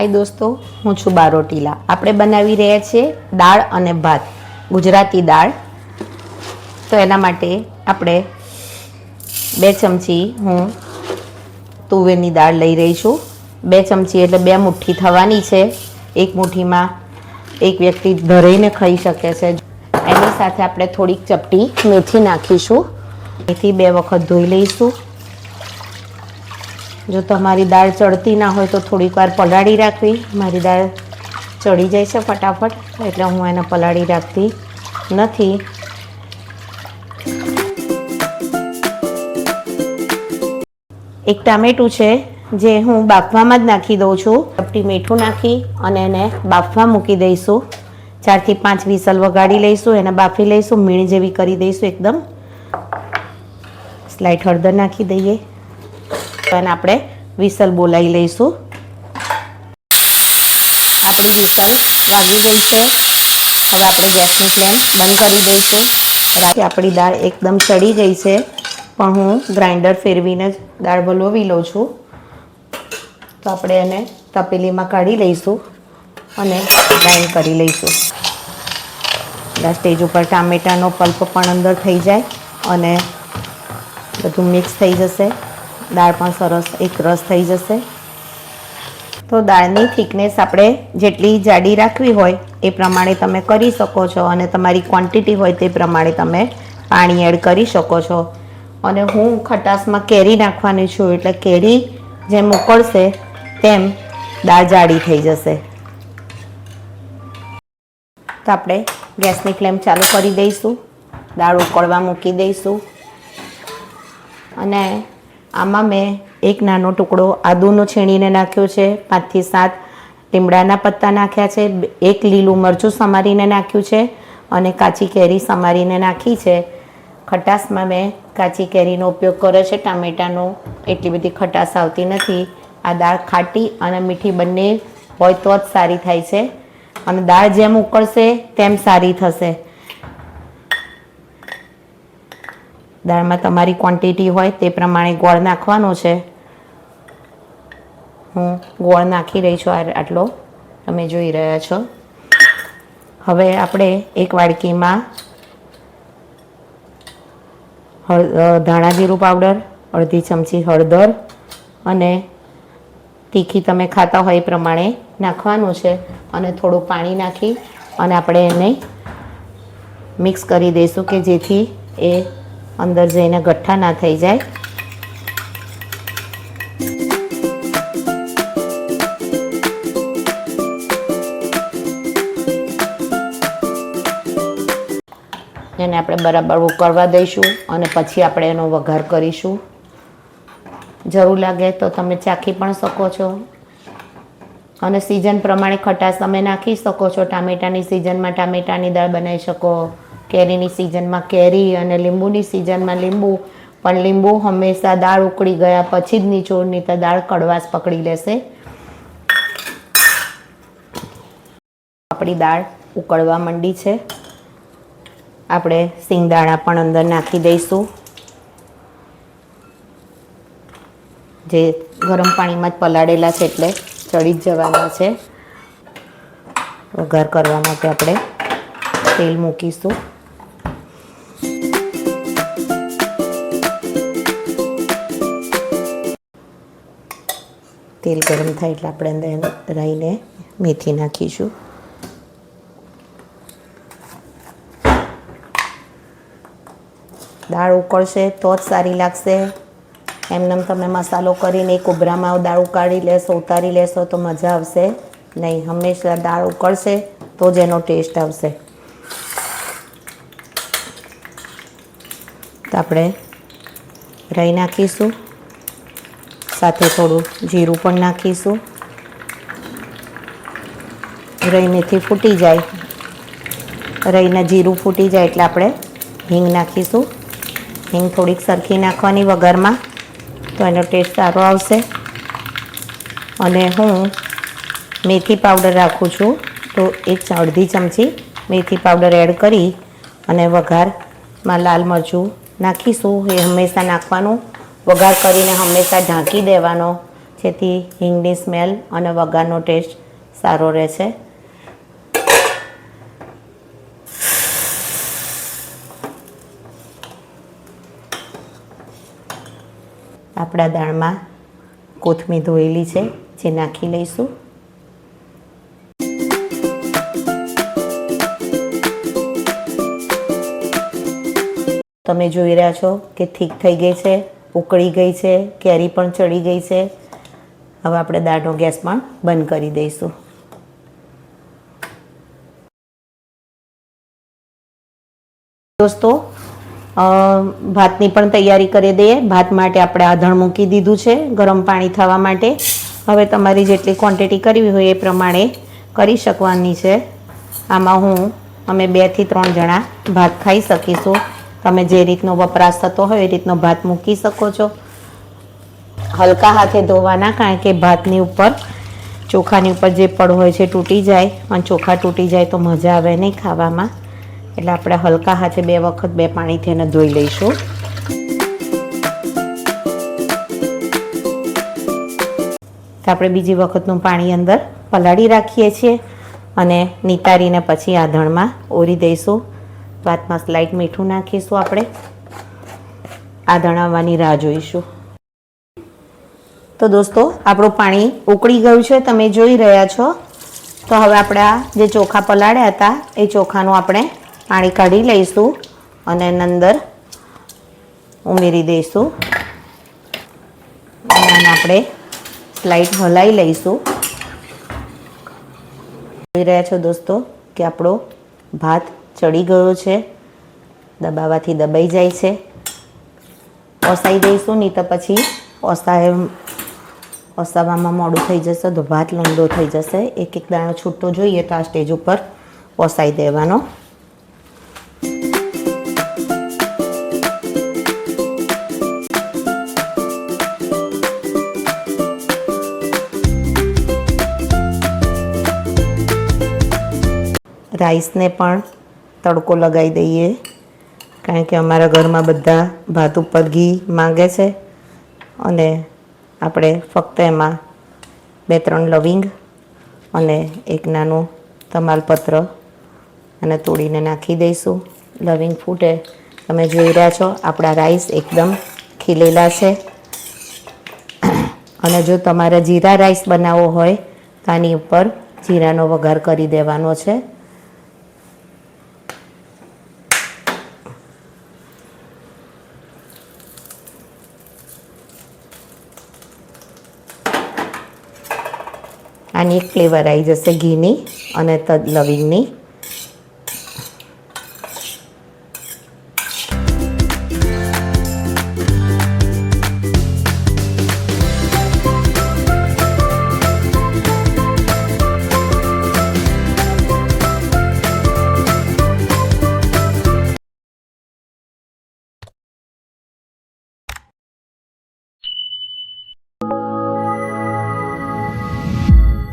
हाय दोस्तों, हूँ छू बारोटीला। આપણે બનાવી રહ્યા છીએ દાળ અને ભાત, ગુજરાતી દાળ। તો એના માટે આપણે 2 ચમચી હું તુવેરની દાળ લઈ રહી છું। 2 ચમચી એટલે 2 મુઠ્ઠી થવાની છે। એક મુઠ્ઠીમાં એક વ્યક્તિ ધરીને ખાઈ શકે છે। એની સાથે આપણે થોડીક ચપટી મેથી નાખીશું। મેથી 2 વખત ધોઈ લઈશું। जो तमारी दाळ चढ़ती ना हो तो थोड़ी वार पलाड़ी राखवी। मारी दाळ चढ़ी जाए छे फटाफट, एटले हूँ एने पलाड़ी राखती नथी। एक टामेटू छे जे हूँ बाफवामां ज नाखी दऊं छुं। चपटी मीठुं नाखी अने एने बाफवा मूकी दईशुं। 4 થી 5 विसल वगाड़ी लईशुं, एने बाफी लईशुं, मीण जेवी करी दईशुं एकदम। स्लाइट हळदर नाखी दईए। આપણે વિસલ બોલાવી લઈશું। આપણી વિસલ વાગી ગઈ છે। હવે આપણે ગેસની ફ્લેમ બંધ કરી દઈશું। આપણી દાળ એકદમ ચડી ગઈ છે, પણ હું ગ્રાઇન્ડર ફેરવીને જ દાળ વલોવી લઉં છું। તો આપણે એને તપેલીમાં કાઢી લઈશું અને ગ્રાઇન્ડ કરી લઈશું। આ સ્ટેજ ઉપર ટામેટાનો પલ્પ પણ અંદર થઈ જાય અને બધું મિક્સ થઈ જશે। दाळ पण सरस एक रस थई जशे। तो दाळनी थिकनेस आपणे जेटली जाडी राखवी होय ए प्रमाणे तमे करी शको छो अने तमारी क्वॉंटिटी होय ते प्रमाणे तमे पाणी एड करी शको छो। अने हूँ खटासमां केरी नाखवानी छुं, एटले केरी जेम उकळशे तेम दाळ जाडी थई जशे। तो आपणे गैसनी फ्लेम चालू करी दईशुं। दाळ उकळवा मूकी दईशुं अने आमां मैं एक नानो टुकड़ो आदूनो छीणीने नाख्यो छे। 5 થી 7 લીમડાના पत्ता नाख्या छे। 1 લીલું मरचું समारीने नाख्युं छे अने काची केरी समारीने नाखी छे। खटासमां मैं काची केरीनो उपयोग कर्यो छे। टामेटानो एटली बधी खटास आवती नथी। आ दाळ खाटी अने मीठी बंने होय तो ज सारी थाय छे अने दाळ जेम उकळशे तेम सारी थशे। दाळमां तमारी क्वॉंटिटी होय ते प्रमाणे गोळ नाखवानो छे। हूँ गोळ नाखी रही छुं आटलो, तमे जोई रह्या छो। हवे आपणे एक वाडकीमां धाणा जीरुं पाउडर, अर्धी चमची हळदर अने तीखी तमे खाता होय ए प्रमाणे नाखवानुं छे अने थोडुं पाणी नाखी अने आपणे एने मिक्स करी दईशुं के जेथी ए अंदर जईने गठ्ठा ना थई जाए। एने आपणे बराबर उकळवा दईशुं अने पछी आपणे एनो वघार करीशुं। जरूर लागे तो तमे चाखी पण शको छो अने सीजन प्रमाणे खटास तमे नाखी शको छो। टामेटानी सीजनमां टामेटानी दाळ बनावी शको, केरीनी सीजनमां केरी अने લીંબુની सीजनमां લીંબુ। पण લીંબુ हमेशा दाळ उकળી गया पछी ज निचोड़, नहीं तो दाळ कड़वाश पकड़ी लेशे। आपणी दाळ उकळवा मंडी छे। आपणे सिंगदाणा पण अंदर नाखी दईशुं, जे गरम पाणीमां ज पलाळेला छे એટલે ચડી જ જવાના છે। વઘાર કરવા માટે આપણે તેલ મૂકીશું। तेल गरम थाय એટલે આપણે અંદર રાઈ ને મેથી નાખીશું। દાળ ઉકળશે તો જ સારી લાગશે। એમનેમ તમે મસાલો કરીને એક ઉભરામાં દાળ ઉકાળી લેશો, ઉતારી લેશો તો મજા આવશે નહીં। હંમેશા દાળ ઉકળશે તો જ એનો ટેસ્ટ આવશે। તો આપણે રાઈ નાખીશું, સાથે થોડું જીરું પણ નાખીશું। રાઈ મેથી ફૂટી જાય, રાઈને જીરું ફૂટી જાય એટલે આપણે હિંગ નાખીશું। હિંગ થોડીક સરખી નાખવાની વઘારમાં તો એનો ટેસ્ટ સારો આવશે। અને હું મેથી પાવડર રાખું છું તો અડધી ચમચી મેથી પાવડર એડ કરી અને વઘારમાં લાલ મરચું નાખીશું। એ હંમેશા નાખવાનું। વઘાર કરીને હંમેશા ઢાંકી દેવાનો, જેથી હિંગની સ્મેલ અને વઘારનો ટેસ્ટ સારો રહેશે. આપણા દાળમાં કોથમીર ધોયેલી છે જે નાખી લઈશું. તમે જોઈ રહ્યા છો કે ઠીક થઈ ગઈ છે, ઉકળી ગઈ છે, કેરી પણ ચડી ગઈ છે. હવે આપણે દાળનો ગેસ પણ બંધ કરી દઈશું. દોસ્તો, ભાતની પણ તૈયારી કરી દઈએ. ભાત માટે આપણે આધણ મૂકી દીધું છે ગરમ પાણી થવા માટે. હવે તમારી જેટલી ક્વોન્ટિટી કરવી હોય એ પ્રમાણે કરી શકવાની છે. આમાં અમે 2 થી 3 જણા ભાત ખાઈ શકીશું. તમે જે રીતનો વપરાશ થતો હોય એ રીતનો ભાત મૂકી શકો છો. હલકા હાથે ધોવાના, કારણ કે ભાતની ઉપર, ચોખાની ઉપર જે પડ હોય છે તૂટી જાય, અને ચોખા તૂટી જાય તો મજા આવે નહીં ખાવામાં. એટલે આપણે હલકા હાથે 2 વખત 2 પાણીથી એને ધોઈ લઈશું. આપણે બીજી વખતનું પાણી અંદર પલાળી રાખીએ છીએ અને નિતારીને પછી આધણમાં ઓરી દઈશું. ભાતમાં સ્લાઇટ મીઠું નાખીશું. આપણે આધણ આવવાની રાહ જોઈશું. તો દોસ્તો, આપણું પાણી ઉકળી ગયું છે, તમે જોઈ રહ્યા છો. તો હવે આપણે આ જે ચોખા પલાળ્યા હતા એ ચોખાનું આપણે પાણી કાઢી લઈશું અને એની અંદર ઉમેરી દઈશું. અને આપણે સ્લાઇડ હલાવી લઈશું. જોઈ રહ્યા છો દોસ્તો કે આપણો ભાત ચડી ગયો છે, દબાવવાથી દબાઈ જાય છે. ઓસાઈ દઈશું, નહીં તો પછી ઓસાવામાં મોડું થઈ જશે તો ભાત લંગડો થઈ જશે. એક એક દાણો છૂટો જોઈએ તો આ સ્ટેજ ઉપર ઓસાઈ દેવાનો. રાઈસને પણ તડકો લગાવી દઈએ, કારણ કે અમારા ઘરમાં બધા ભાત ઉપર ઘી માંગે છે. અને આપણે ફક્ત એમાં 2-3 લવિંગ અને એક નાનું તમાલપત્ર અને તોડીને નાખી દઈશું. લવિંગ ફૂટે, તમે જોઈ રહ્યા છો આપણા રાઈસ એકદમ ખીલેલા છે. અને જો તમારે જીરા રાઈસ બનાવવો હોય તો આની ઉપર જીરાનો વઘાર કરી દેવાનો છે. આની એક ફ્લેવર આવી જશે ઘીની અને લવિંગની.